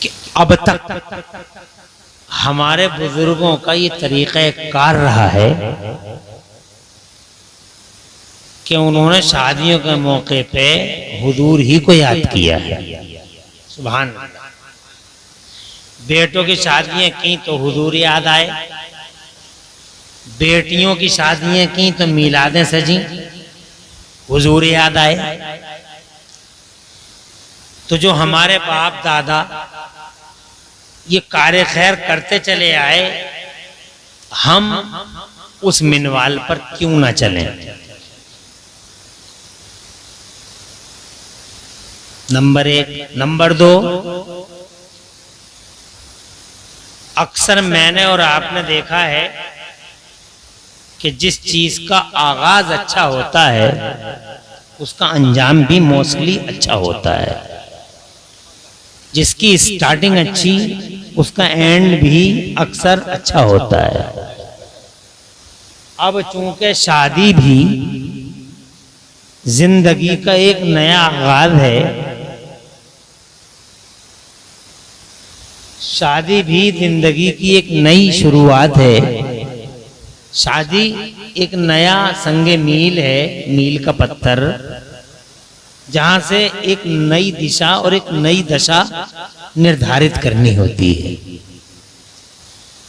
कि अब तक हमारे बुजुर्गों का ये तरीक़ा कार रहा है कि उन्होंने शादियों के मौके पे हुजूर ही को याद किया है। सुभान अल्लाह। बेटों की शादियां की तो हुजूर याद आए, बेटियों की शादियां की तो मिलादें सजी, हुजूर याद आए। तो जो हमारे बाप दादा ये कार्य खैर करते चले आए, हम उस मिनवाल पर क्यों ना चलें। नंबर 1। नंबर 2, अक्सर मैंने और आपने देखा है कि जिस चीज का आगाज अच्छा होता है उसका अंजाम भी मोस्टली अच्छा होता है। जिसकी स्टार्टिंग अच्छी उसका एंड भी अक्सर अच्छा होता है। अब चूंकि शादी भी जिंदगी का एक नया आगाज है, शादी भी जिंदगी की एक नई शुरुआत है, शादी एक नया संगे मील है, मील का पत्थर, जहां से एक नई दिशा और एक नई दशा निर्धारित करनी होती है।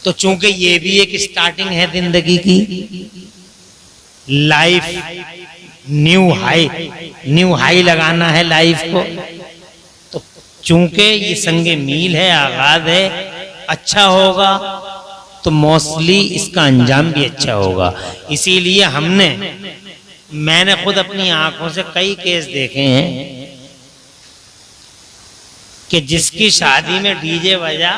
तो चूंकि ये भी एक स्टार्टिंग है जिंदगी की, लाइफ न्यू हाई लगाना है लाइफ को, तो चूंकि ये संगे मील है, आगाज है, अच्छा होगा तो मोस्टली इसका अंजाम भी अच्छा होगा। इसीलिए मैंने खुद अपनी आंखों से कई केस देखे हैं कि जिसकी शादी में डीजे बजा,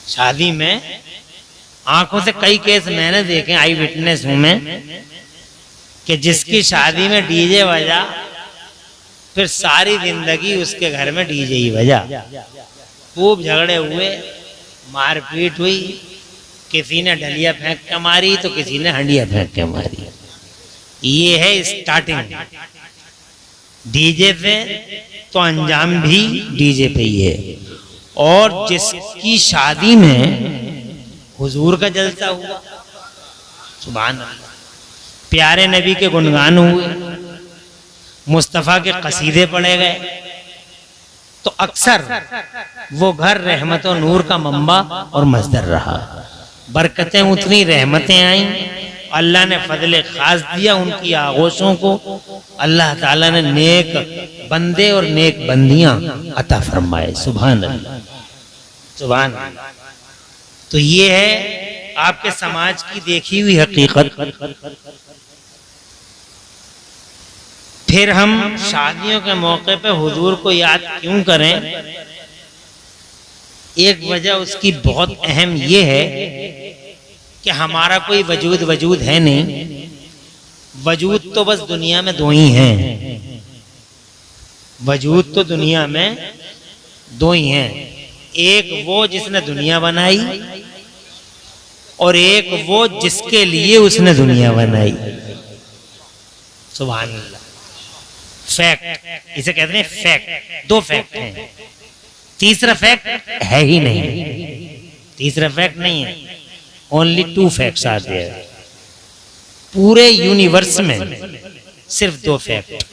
शादी में आंखों से कई केस मैंने देखे, आई विटनेस हूं मैं, कि जिसकी शादी में डीजे बजा फिर सारी जिंदगी उसके घर में डीजे ही बजा। खूब झगड़े हुए, मारपीट हुई, किसी ने डलिया फेंक के मारी तो किसी ने हंडिया फेंक के मारी। ये है स्टार्टिंग डीजे से, तो अंजाम भी डीजे पे ही है। और जिसकी शादी में हुजूर का जलसा हुआ, सुभान अल्लाह, प्यारे नबी के गुणगान हुए, मुस्तफ़ा के कसीदे पढ़े गए, तो अक्सर वो घर रहमत और नूर का मंबा और मस्दर रहा। बरकतें उतनी, रहमतें आई, अल्लाह ने फजले खास दिया उनकी आगोशों को। अल्लाह ताला ने नेक बंदे और नेक बंदियां अता फरमाए। सुभान अल्लाह, सुभान अल्लाह। तो ये है आपके समाज की देखी हुई हकीकत। फिर हम शादियों के मौके पे हुजूर को याद क्यों करें? एक वजह उसकी बहुत अहम ये है कि हमारा कोई वजूद है नहीं। वजूद तो बस दुनिया में दो ही हैं, वजूद तो दुनिया में दो ही हैं। एक वो जिसने दुनिया बनाई और एक वो जिसके लिए उसने दुनिया बनाई। सुभान अल्लाह। फैक्ट इसे कहते हैं, फैक्ट। दो फैक्ट हैं, तीसरा फैक्ट है ही नहीं, तीसरा फैक्ट नहीं है। Only 2 facts are there. पूरे यूनिवर्स में सिर्फ 2 फैक्ट,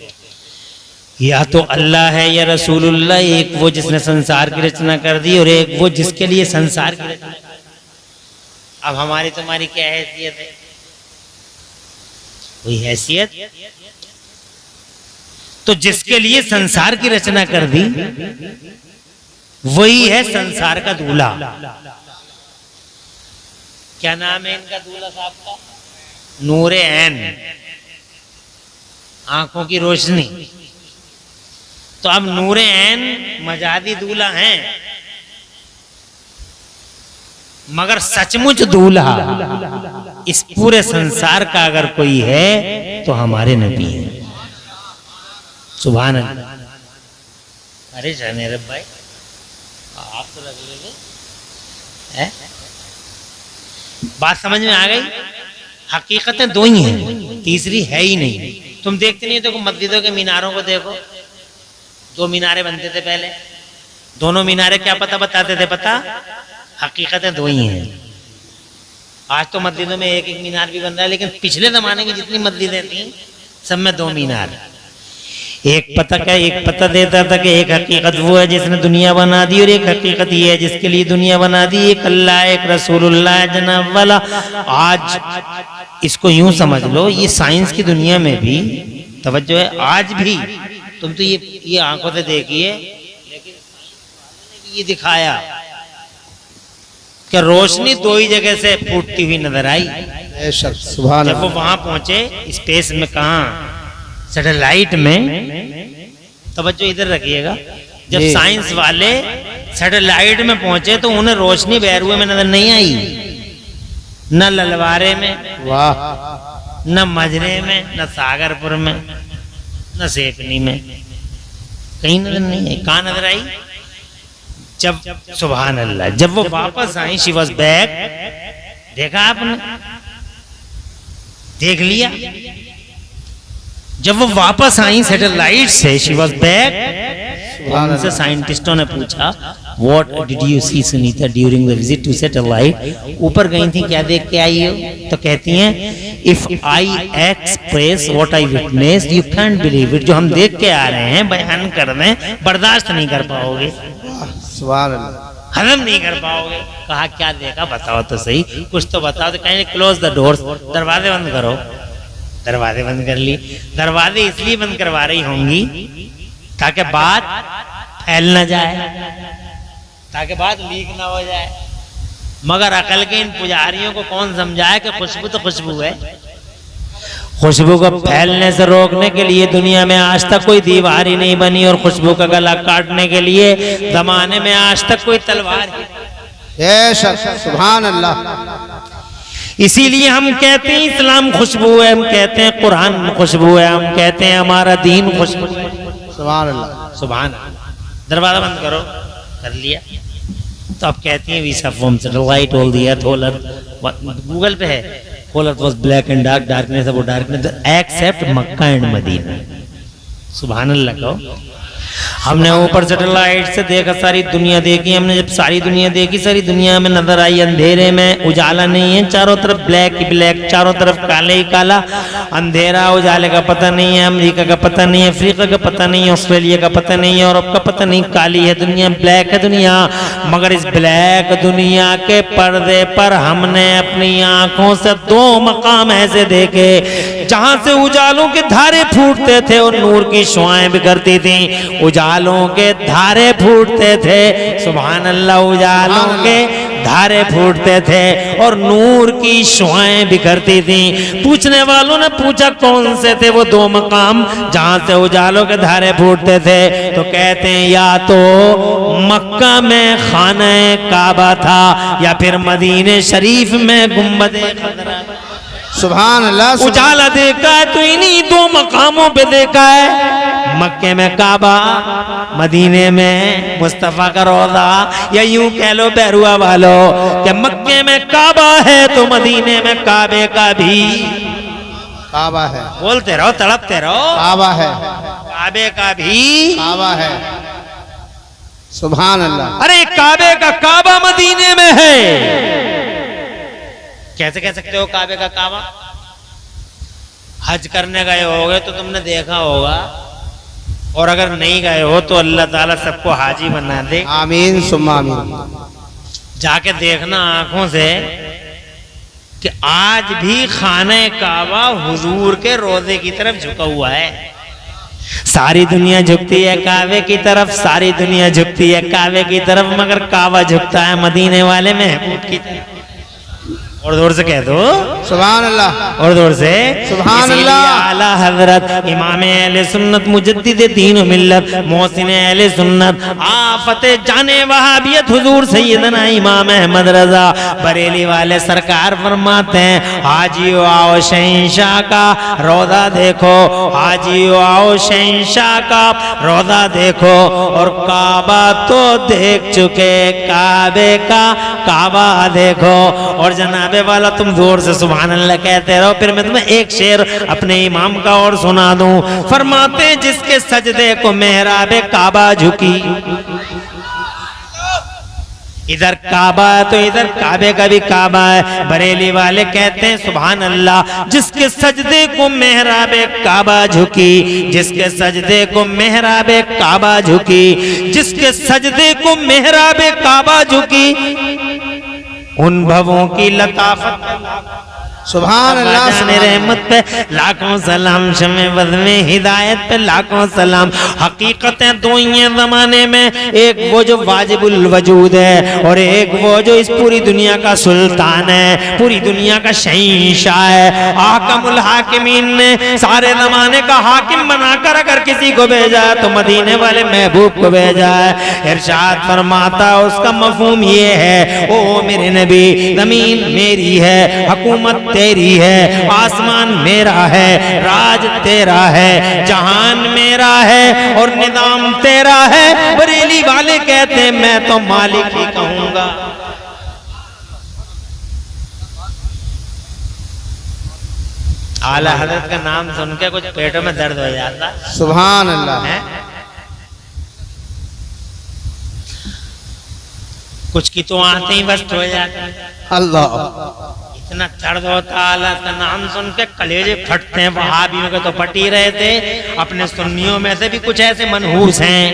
या तो अल्लाह है या रसूलुल्लाह। एक वो जिसने संसार की रचना कर दी और एक वो जिसके लिए संसार की रचना। अब हमारी तुम्हारी क्या हैसियत है? कोई हैसियत? तो जिसके लिए संसार की रचना कर दी वही है संसार का दूल्हा। क्या नाम है इनका दूल्हा साहब का? नूरे ऐन, आंखों की रोशनी। तो अब नूरे ऐन मजादी दूल्हा हैं, मगर सचमुच दूल्हा इस पूरे संसार का अगर कोई है तो हमारे नबी हैं। सुभान अल्लाह। अरे जाने भाई आप तो लग ले, बात समझ में आ गई? हकीकतें 2 ही हैं, तीसरी है ही नहीं। तुम देखते नहीं, देखो मस्जिदों के मीनारों को देखो, 2 मीनारे बनते थे पहले, दोनों मीनारे क्या पता बताते थे? पता, हकीकतें दो ही हैं। आज तो मस्जिदों में एक एक मीनार भी बन रहा है, लेकिन पिछले जमाने की जितनी मस्जिदें थी सब में दो मीनार। एक पता क्या, एक पता देता था कि एक हकीकत वो है जिसने दुनिया बना दी, और एक हकीकत ये है जिसके लिए दुनिया बना दी। एक अल्लाह, एक रसूलुल्लाह जनाब वाला। आज इसको यूं समझ लो, ये साइंस की दुनिया में भी तवज्जो है। आज भी तुम तो ये आंखों से देखिए, ये दिखाया कि रोशनी दो ही जगह से फूटती हुई नजर आई। जब वो वहां पहुंचे स्पेस में, कहा सैटेलाइट में, तवज्जो इधर रखिएगा। जब साइंस वाले सैटेलाइट में पहुंचे तो उन्हें रोशनी बैरुए में नजर नहीं आई, न ललवारे में, वाह, न मजरे में, न सागरपुर में, न सेपनी में, कहीं नजर नहीं आई। कहां नजर आई? जब सुभान अल्लाह, जब वो वापस आई, शी वॉज बैक। देखा आपने, देख लिया। जब वो वापस आई सैटेलाइट से, शी वॉज बैक। उनसे साइंटिस्टों ने पूछा, what did you see Sunita during the visit to satellite? ऊपर गई थी, क्या देख के आई हो? तो कहती हैं, if I express what I witness you can't believe it. जो हम देख के आ रहे हैं बयान कर रहे हैं, बर्दाश्त नहीं कर पाओगे, हजम नहीं कर पाओगे। कहा क्या देखा बताओ तो सही, कुछ तो बताओ। तो कहीं क्लोज द डोर्स, दरवाजे बंद करो। दरवाजे बंद कर ली। दरवाजे इसलिए बंद करवा रही होंगी ताकि बात फैल ना जाए, ताकि बात लीक ना हो जाए। मगर अकल के इन पुजारियों को कौन समझाए कि खुशबू तो खुशबू है। खुशबू को फैलने से रोकने के लिए दुनिया में आज तक कोई दीवार ही नहीं बनी, और खुशबू का गला काटने के लिए जमाने में आज तक कोई तलवार ही। सुभान अल्लाह। इसीलिए हम कहते हैं इस्लाम खुशबू है, हम कहते हैं कुरान खुशबू है, हम कहते हैं हमारा दीन खुशबू। सुभान अल्लाह, सुभान अल्लाह। दरवाजा बंद करो, कर लिया। तो आप कहती हैं we saw from satellite all the earth, whole earth, Google पे है, whole earth was black and dark, darkness वो darkness except Mecca and Medina. सुभान अल्लाह कहो। हमने ऊपर सैटेलाइट से देखा, सारी दुनिया देखी हमने। जब सारी दुनिया देखी, सारी दुनिया में नजर आई अंधेरे में, उजाला नहीं है, चारों तरफ ब्लैक ही ब्लैक, चारों तरफ काले ही काला, अंधेरा। उजाले का पता नहीं है, अमेरिका का पता नहीं है, अफ्रीका का पता नहीं है, ऑस्ट्रेलिया का पता नहीं है, यूरोप का पता नहीं। काली है दुनिया, ब्लैक है दुनिया। मगर इस ब्लैक दुनिया के पर्दे पर हमने अपनी आंखों से दो मकाम ऐसे देखे जहां से उजालों के धारे फूटते थे और नूर की शुआएं बिखरती थी। उजालों के धारे फूटते थे, सुभान अल्लाह, उजालों के धारे फूटते थे और नूर की शुआएं बिखरती थी। पूछने वालों ने पूछा कौन से थे वो दो मकाम जहां से उजालों के धारे फूटते थे? तो कहते हैं या तो मक्का में खाना काबा था, या फिर मदीने शरीफ में गुम्बदे खजरा। सुभान अल्लाह। उजाला देखा है तो इन्हीं दो मकामों पे देखा है, मक्के में काबा, मदीने में मुस्तफा का रोजा। या यूं कह लो बैरुआ वालों कि मक्के में काबा है तो मदीने में काबे का भी काबा है। बोलते रहो, तड़पते रहो, काबा है, काबे का भी काबा है। सुभान अल्लाह। अरे काबे का काबा मदीने में है, कैसे कह सकते हो काबे का काबा? हज करने गए होगे तो तुमने देखा होगा, और अगर नहीं गए हो तो अल्लाह ताला सबको हाजी बना दे, आमीन सुम्मा आमीन। जाके देखना आंखों से कि आज भी खाने काबा हुजूर के रोजे की तरफ झुका हुआ है। सारी दुनिया झुकती है काबे की तरफ, सारी दुनिया झुकती है काबे की तरफ, मगर काबा झुकता है मदीने वाले महबूब की तरफ। और जोर से कह दो सुभान अल्लाह, और जोर से सुभान अल्लाह। आला हजरत इमाम अहले सुन्नत मुजद्दिद दीन मिल्लत मोहसिन अहले सुन्नत आफत जाने वहाबियत हुजूर सैयदना इमाम अहमद रजा बरेली वाले सरकार फरमाते हैं, हाजियो आओ शहंशाह का रोजा देखो, हाजियो आओ शहंशाह का रोजा देखो। और काबा तो देख चुके, काबे का काबा देखो। और जनाब वाला तुम जोर से सुभान अल्लाह कहते रहो। फिर मैं तुम्हें एक शेर अपने इमाम का और सुना दूं। फरमाते जिसके सजदे को मेहराबे काबा झुकी, इधर काबा है तो इधर काबे का भी काबा है। बरेली वाले कहते हैं सुभान अल्लाह, जिसके सजदे को मेहराबे काबा झुकी, जिसके सजदे को मेहराबे काबा झुकी, जिसके सजदे को मेहराबे काबा झुकी, उन भवों की लताफत सुभान अल्लाह, रहमत पे लाखों सलाम, शमे बद में हिदायत पे लाखों सलाम। हकीकतें दो ही हैं जमाने में, एक वो जो वाजिबुल वजूद है और एक वो जो इस पूरी दुनिया का सुल्तान है, पूरी दुनिया का शहंशाह है। आकमुल हाकिमीन ने सारे जमाने का हाकिम बनाकर अगर किसी को भेजा है तो मदीने वाले महबूब को भेजा है। इरशाद फरमाता उसका मफहूम ये है, ओ मेरे नबी, जमीन मेरी है, हुकूमत तेरी है, आसमान मेरा है, राज तेरा है, जहान मेरा है और निजाम तेरा है। बरेली वाले कहते हैं मैं तो मालिक ही कहूंगा। आला हजरत का नाम सुन के कुछ पेटों में दर्द हो जाता। सुभान अल्लाह है? कुछ की तो आते ही बस हो जाती। अल्लाह, इतना दर्द होता अल्लाह का नाम सुन के कलेजे फटते हैं। वहाबियों के तो फट ही रहे थे, अपने सुन्नियों में से भी कुछ ऐसे मनहूस हैं।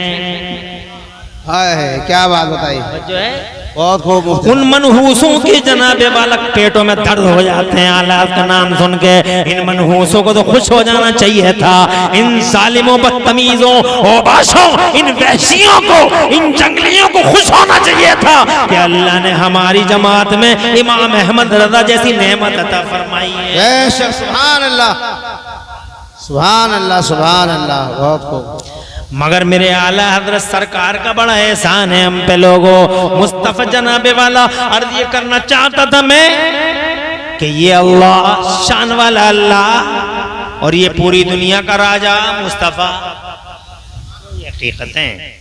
हाय क्या बात बताई, जो है बहुत खूब। उन मनहूसों के जनाबे वाला पेटों में दर्द हो जाते हैं अल्लाह का नाम सुन के। इन मनहूसों को तो खुश हो जाना चाहिए था। इन जालिमों, बदतमीजों, ओबाशों, इन वहशियों को, इन जंगलियों को खुश होना चाहिए था कि अल्लाह ने हमारी जमात में इमाम अहमद रजा जैसी नेमत अता फरमाई है। सुभान अल्लाह, सुभान अल्लाह, सुभान अल्लाह, बहुत खूब। मगर मेरे आला हजरत सरकार का बड़ा एहसान है हम पे लोगों। मुस्तफा जनाबे वाला अर्ज ये करना चाहता था मैं कि ये अल्लाह, शान वाला अल्लाह और ये पूरी दुनिया का राजा मुस्तफा, ये हकीकतें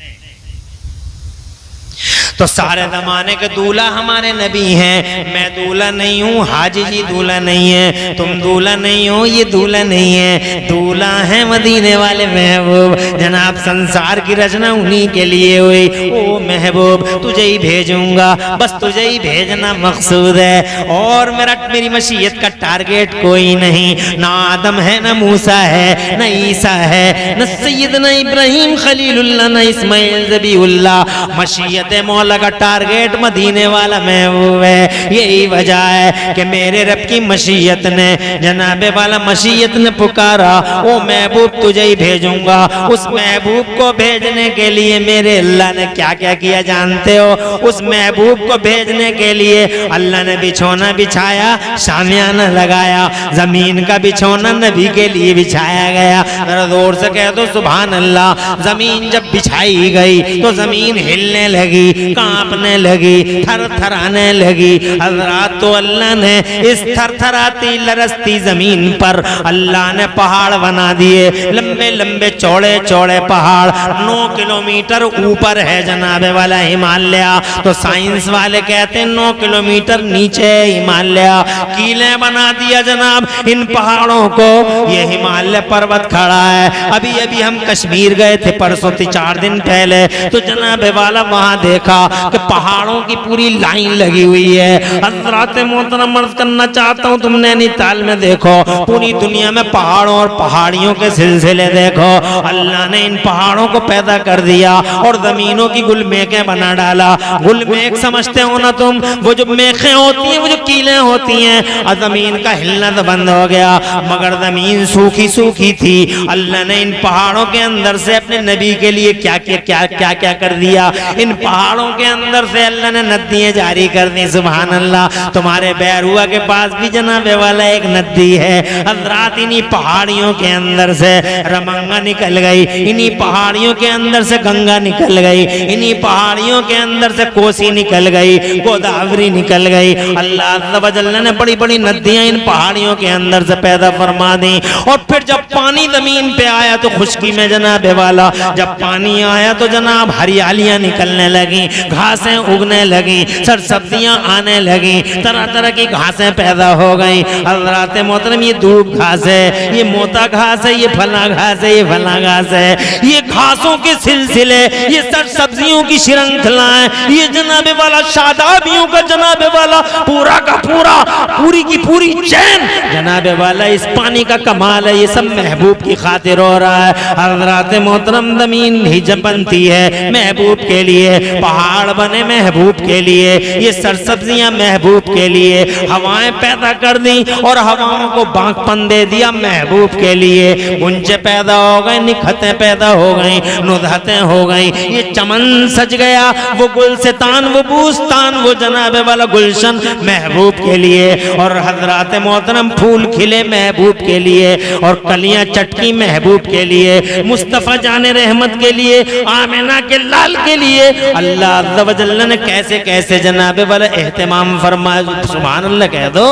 तो सारे जमाने के दूल्हा हमारे नबी हैं। मैं दूल्हा नहीं हूँ, हाजी जी दूल्हा नहीं है, तुम दूल्हा नहीं हो, ये दूल्हा नहीं है, दूल्हा है मदीने वाले महबूब। जनाब संसार की रचना उन्हीं के लिए हुई। ओ महबूब तुझे ही भेजूंगा, बस तुझे ही भेजना मकसूद है और मेरी मशीयत का टारगेट कोई नहीं। ना आदम है, ना मूसा है, ना ईसा है, न सैयदना इब्राहिम खलीलुल्लाह, ना इस्माइल ज़बीहुल्लाह। मशीयत मौला का टारगेट मदीने वाला महबूब है। यही वजह है कि मेरे रब की मशीयत ने, जनाबे वाला मशीयत ने पुकारा, ओ महबूब तुझे ही भेजूंगा। उस महबूब को भेजने के लिए मेरे अल्लाह ने क्या क्या किया जानते हो? उस महबूब को भेजने के लिए अल्लाह ने बिछौना बिछाया, शामियाना लगाया, जमीन का बिछौना नबी के लिए बिछाया गया। जरा जोर से कह दो सुभान अल्लाह। जमीन जब बिछाई गई तो जमीन हिलने लगी, कांपने लगी, थर थराने लगी। हज़रात तो अल्लाह ने इस थरथराती लरसती जमीन पर अल्लाह ने पहाड़ बना दिए, लंबे लंबे चौड़े चौड़े पहाड़। 9 किलोमीटर ऊपर है जनाबे वाला हिमालय। तो साइंस वाले कहते हैं 9 किलोमीटर नीचे हिमालय। कीले बना दिया जनाब इन पहाड़ों को। ये हिमालय पर्वत खड़ा है। अभी अभी हम कश्मीर गए थे परसों 4 दिन पहले, तो जनाबे वाला वहां देखा कि पहाड़ों की पूरी लाइन लगी हुई है। हज़रात मोहतरम अर्ज़ करना चाहता हूँ, तुम नैनीताल में देखो, पूरी दुनिया में पहाड़ों और पहाड़ियों के सिलसिले देखो। अल्लाह ने इन पहाड़ों को पैदा कर दिया और जमीनों की गुलमेखें बना डाला। गुलमेख समझते हो ना तुम? वो जो मेखें होती हैं, वो जो कीलें होती हैं, और जमीन का हिलना तो बंद हो गया, मगर जमीन सूखी सूखी थी। अल्लाह ने इन पहाड़ों के अंदर से अपने नबी के लिए क्या क्या क्या क्या क्या कर दिया। इन पहाड़ों के अंदर से अल्लाह ने नदियां जारी कर दी। सुभान अल्लाह। तुम्हारे बैरुआ के पास भी जनाबे वाला एक नदी है। हज़रात इन्हीं पहाड़ियों के अंदर से रमंगा निकल गई, इन्हीं पहाड़ियों के अंदर से गंगा निकल गई, इन्हीं पहाड़ियों के अंदर से कोसी निकल गई, गोदावरी निकल गई। अल्लाह अज़्ज़ व जल्ल ने बड़ी बड़ी नदियां इन पहाड़ियों के अंदर से पैदा फरमा दी। और फिर जब पानी जमीन पे आया तो खुश्की में जनाबे वाला, जब पानी आया तो जनाब हरियालियां निकलने लगी, घासें उगने लगी, सरसब्जियां आने लगी, तरह तरह की घासें पैदा हो गई। हज़रात मोहतरम ये धूप घास है, ये मोटा घास है, ये फला घास है, ये फला घास है, ये घासों के सिलसिले, ये सरसब्जियों की श्रृंखलाएं, ये जनाबे वाला शादाबियों का जनाबे वाला पूरा का पूरा पूरी की पूरी चैन जनाबे वाला इस पानी का कमाल है। ये सब महबूब की खातिर हो रहा है। हज़रात मोहतरम ज़मीन हिजब बनती है महबूब के लिए, पहाड़ बने महबूब के लिए, ये सरसब्जियां महबूब के लिए, हवाएं पैदा कर दी और हवाओं को बांकपन दे दिया महबूब के लिए। गुंजे पैदा हो गए, निखतें पैदा हो गई, नुदहतें हो गई, ये चमन सज गया, वो गुलसितान, वो बूस्तान, वो जनाबे वाला गुलशन महबूब के लिए। और हज़रात मोहतरम फूल खिले महबूब के लिए और कलियां चटकी महबूब के लिए, मुस्तफ़ा जाने रहमत के लिए, आमिना के लाल के लिए। अल्लाह अज़्ज़ा व जल्ल ने कैसे कैसे जनाबे वाला एहतमाम फरमाया। सुभान अल्लाह कह दो।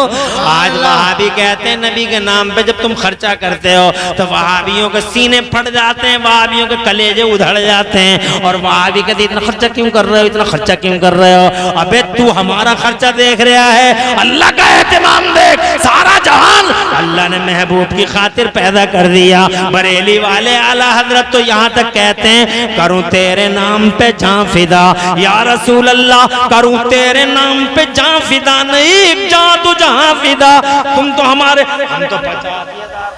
आज वहाबी कहते हैं नबी के नाम पे जब तुम खर्चा करते हो तो वहाबियों के सीने फट जाते हैं, वहाबियों के कलेजे उधड़ जाते हैं। और वहाबी कहते इतना खर्चा क्यों कर रहे हो, इतना खर्चा क्यों कर रहे हो? अबे तू हमारा खर्चा देख रहा है, अल्लाह का एहतमाम देख। सारा जहान अल्लाह ने महबूब की खातिर पैदा कर दिया। बरेली वाले आला हजरत तो यहाँ तक कहते हैं करूं तेरे नाम पे जान फिदा, या रसूल अल्लाह करूं तेरे नाम पे जान फिदा, नहीं जान तो जहां फिदा। तुम तो हमारे, हम तो 50,000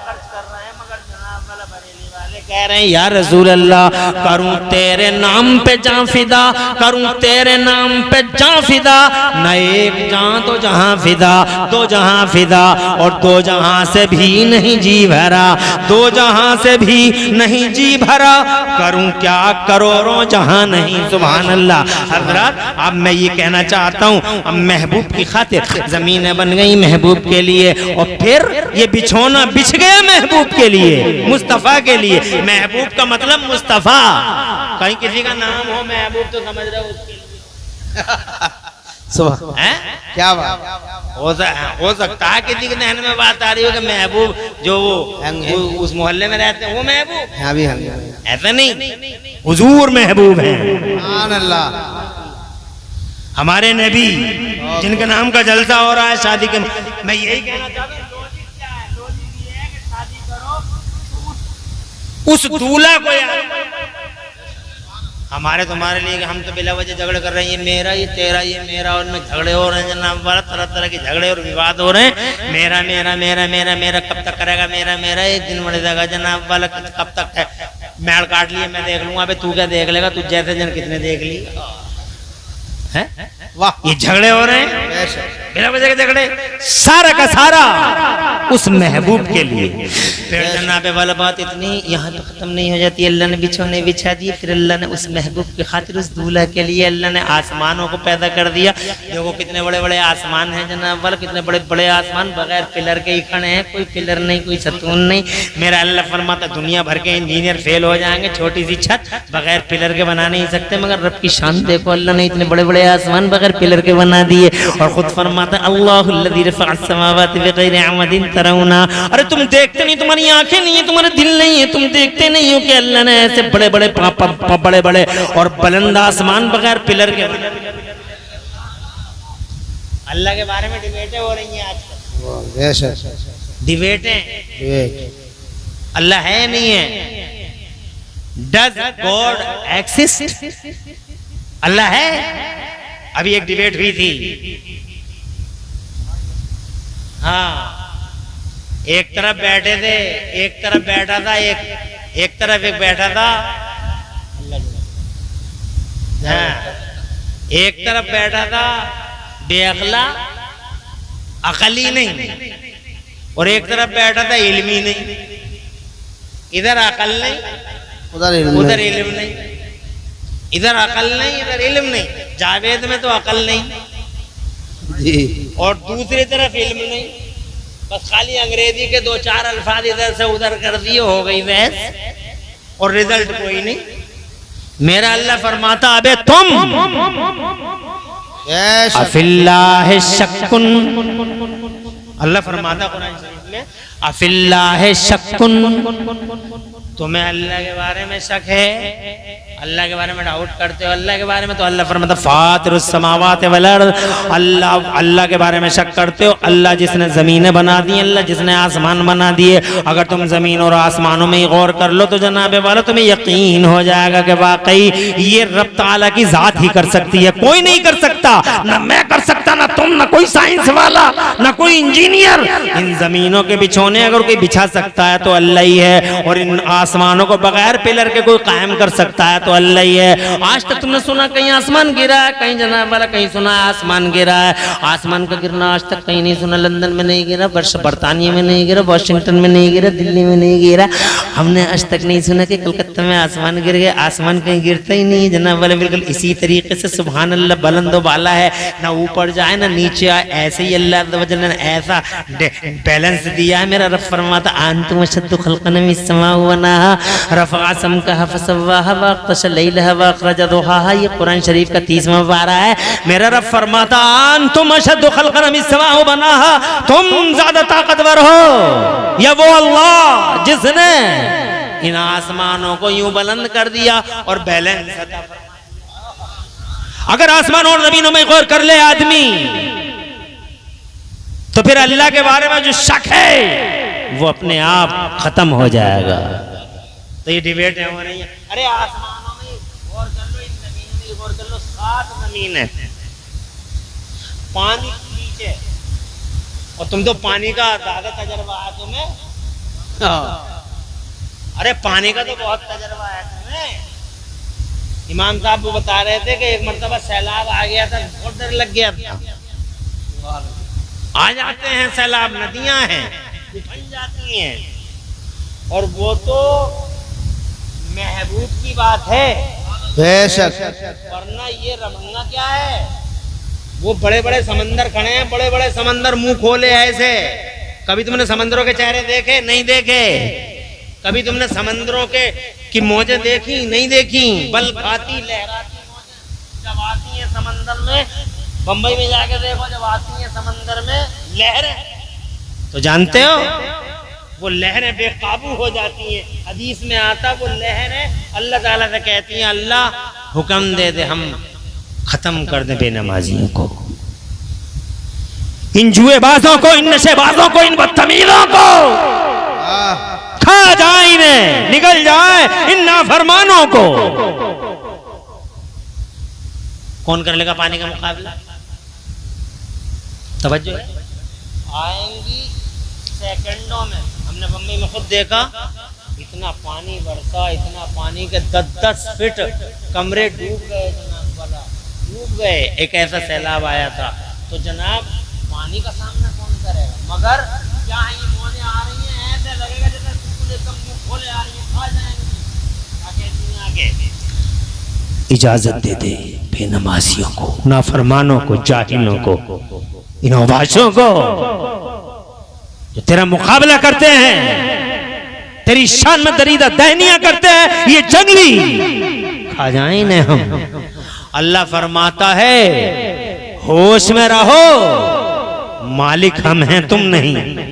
खर्च कर रहे हैं मगर जनाब वाला बरेली वाले कह रहे हैं या रसूल अल्लाह करूं तेरे नाम पे जान फिदा, करूं तेरे नाम पे जान फिदा, न एक जान तो जहां फिदा, दो जहां फिदा, और दो जहां से भी नहीं जी भरा, दो जहां से भी नहीं जी भरा, करूं क्या करोड़ों जहां नहीं। सुभान अल्लाह। हजरत अब मैं ये कहना चाहता हूँ, अब महबूब की खातिर जमीनें बन गई महबूब के लिए, और फिर ये बिछोना बिछ गया महबूब के लिए, मुस्तफ़ा के लिए। महबूब का मतलब मुस्तफ़ा, कहीं किसी का नाम हो महबूब तो समझ रहे हो उसके सुबह क्या बात। हो सकता है किसी के ध्यान में बात आ रही हो कि महबूब जो वो उस मोहल्ले में रहते हैं वो महबूब, हाँ भी हाँ। ऐसा नहीं, हुजूर महबूब हैं। सुभान अल्लाह। हमारे नबी जिनके नाम का जलसा हो रहा है शादी के, मैं यही कहना चाहता हूँ लॉजिक क्या है? लॉजिक ये है कि शादी करो उस दूल्हा को याद। हमारे तुम्हारे लिए कि हम तो बिला वजह झगड़े कर रहे हैं, ये मेरा, ये तेरा, ये मेरा, और में झगड़े हो रहे हैं जनाब वाला, तरह तरह के झगड़े और विवाद हो रहे हैं। मेरा मेरा मेरा मेरा मेरा कब तक करेगा मेरा मेरा, एक दिन बढ़ जाएगा जनाब वाला, कब तक है? मैल काट लिए मैं देख लूंगा, अबे तू क्या देख लेगा, तू जैसे जन कितने देख ली है? वाह, ये झगड़े हो रहे हैं बिना वजह के झगड़े, सारा का सारा उस महबूब के लिए। फिर जनाबे वाला बात इतनी यहाँ तो खत्म नहीं हो जाती। अल्लाह ने बिछोने बिछा दिए, फिर अल्लाह ने उस महबूब की खातिर उस दूल्हा के लिए अल्लाह ने आसमानों को पैदा कर दिया। देखो कितने बड़े बड़े आसमान हैं जनाब वाला, कितने बड़े बड़े आसमान बगैर पिलर के ही खड़े हैं, कोई पिलर नहीं, कोई सतून नहीं। मेरा अल्लाह फरमाता दुनिया भर के इंजीनियर फेल हो जाएंगे, छोटी सी छत बगैर पिलर के बना नहीं सकते, मगर रब की शान देखो, अल्लाह ने इतने बड़े बड़े आसमान बगैर पिलर के बना दिए। और खुद फरमाता अल्लाहुल्लज़ी रफ़अ अस्समावाति बिग़ैरि अमदिन तरौना। अरे तुम देखते नहीं, तुम्हारी आंखें नहीं है, तुम्हारे दिल नहीं है, तुम देखते नहीं हो कि अल्लाह ने ऐसे बड़े बड़े बड़े बड़े और बुलंद आसमान बगैर पिलर के। अल्लाह के बारे में डिबेटें हो रही हैं आजकल, डिबेटें। अल्लाह है नहीं है? Does God exist? अल्लाह है? अभी एक डिबेट हुई थी, हाँ, एक तरफ बैठे थे, एक तरफ बैठा था, एक तरफ एक बैठा था, हाँ, एक तरफ बैठा था बेअक्ला, अकली नहीं, और एक तरफ बैठा था इल्मी नहीं। इधर अकल नहीं, उधर इल्म नहीं, इधर अकल नहीं, इधर इल्म नहीं। जावेद में तो अकल नहीं जी, और दूसरी तरफ इल्म नहीं, बस खाली अंग्रेजी के दो चार अल्फाज इधर से उधर कर दिए, हो गई बहस, और रिजल्ट कोई नहीं। मेरा अल्लाह फरमाता अबे तुम अफिल्लाह शक्कुन, अल्लाह फरमाता कुरान शरीफ में अफिल्लाह शक्कुन, तुम्हें अल्लाह के बारे में शक है? अल्लाह के बारे में डाउट करते हो। अल्लाह के बारे में तो अल्लाह फरमाता फातिरुस समावाति वल अर्द, अल्लाह के बारे में शक करते हो। अल्लाह जिसने ज़मीनें बना दी, अल्लाह जिसने आसमान बना दिए। अगर तुम ज़मीन और आसमानों में ही गौर कर लो तो जनाबे वाला तुम्हें यकीन हो जाएगा कि वाकई ये रब ताला की जात ही कर सकती है, कोई नहीं कर सकता। ना मैं कर सकता, ना तुम, ना कोई साइंस वाला, ना कोई इंजीनियर। इन जमीनों के बिछोने अगर कोई बिछा सकता है तो अल्लाह ही है, और इन आसमानों को बगैर पिलर के कोई कायम कर सकता है तो अल्लाह ही है। आज तक तुमने सुना कहीं आसमान गिरा है? कहीं जनाब वाला कहीं सुना है आसमान गिरा है? आसमान का गिरना आज तक कहीं नहीं सुना। लंदन में नहीं गिरा, बरतानिया में नहीं गिरा, वाशिंगटन में नहीं गिरा, दिल्ली में नहीं गिरा। हमने आज तक नहीं सुना कि कलकत्ता में आसमान गिर गया। आसमान कहीं गिरता ही नहीं जनाब वाले। बिल्कुल इसी तरीके से सुभान अल्लाह बुलंद वाला है, ना ऊपर जाए ना नीचे आए। ऐसे ही अल्लाह ने ऐसा बैलेंस दिया है। मेरा रब फरमाता अंतुम अशद्दु खल्क़न मिस समाअ व बनाहा रफ़अ समकहा फसव्वाहा व अग़तश लैलहा व अख़रज दुहाहा। ये कुरान शरीफ का 30वां पारा है। मेरा रब फरमाता अंतुम अशद्दु खल्क़न मिस समाअ व बनाहा, तुम ज्यादा ताकतवर हो या वो अल्लाह जिसने इन आसमानों को यूं बुलंद कर दिया और बैलेंस। अगर आसमान और जमीनों में गौर कर ले आदमी तो फिर अल्लाह के बारे में जो शक है वो अपने आप खत्म हो जाएगा। तो ये डिबेट है वो नहीं है। अरे आसमानों में गौर कर लो, इन जमीनों में गौर कर लो। 7 जमीन है, पानी के नीचे, और तुम तो पानी का ज्यादा तजर्बा है तुम्हें। अरे पानी का तो बहुत तजर्बा है तुम्हें। इमाम साहब वो बता रहे थे कि एक मरतबा सैलाब आ गया था, बहुत डर लग गया था। आ जाते हैं सैलाब, नदियां हैं उफल जाती हैं, और वो तो महबूब की बात है बेशक। वरना ये रमंगा क्या है। वो बड़े बड़े समंदर खड़े हैं, बड़े बड़े समंदर मुंह खोले ऐसे। कभी तुमने समंदरों के चेहरे देखे? नहीं देखे। कभी तुमने समंदरों के की मौजें देखी? नहीं देखी। बल खाती लहराती मौजें जब आती हैं समंदर में, बंबई में जाके देखो, जब आती हैं समंदर में लहरें, तो जानते हो वो लहरें बेकाबू हो जाती हैं। हदीस में आता वो लहरें अल्लाह ताला से कहती हैं अल्लाह हुक्म दे दे हम खत्म कर दे बेनमाजियों को, इन जुएबाजों को, इन नशेबाजों को, इन बदतमीजों को खा जाए, इन्हें निकल जाए, इन नाफरमानों को। कौन कर लेगा पानी का मुकाबला? तवज्जो है। आएंगी सेकंडों में। हमने बम्बई में खुद देखा, इतना पानी बरसा, इतना पानी के 10-10 फीट कमरे डूब गए जनाब वाला, डूब गए। एक ऐसा सैलाब आया था। तो जनाब पानी का सामना कौन करेगा? मगर क्या है ये मौजें आ रही हैं, ऐसे लगेगा जैसे बिल्कुल एकदम मुंह खोले आ रही है, खा जाएंगे। आगे इजाजत दे दे बेनमाजियों को, नाफरमानों को, जाहिलों को, इन अवाजों को जो तेरा मुकाबला करते हैं, तेरी शान में दरीदा दहनिया करते हैं, ये जंगली खा जाए इन्हें हम। अल्लाह फरमाता है होश में रहो, मालिक हम हैं तुम नहीं।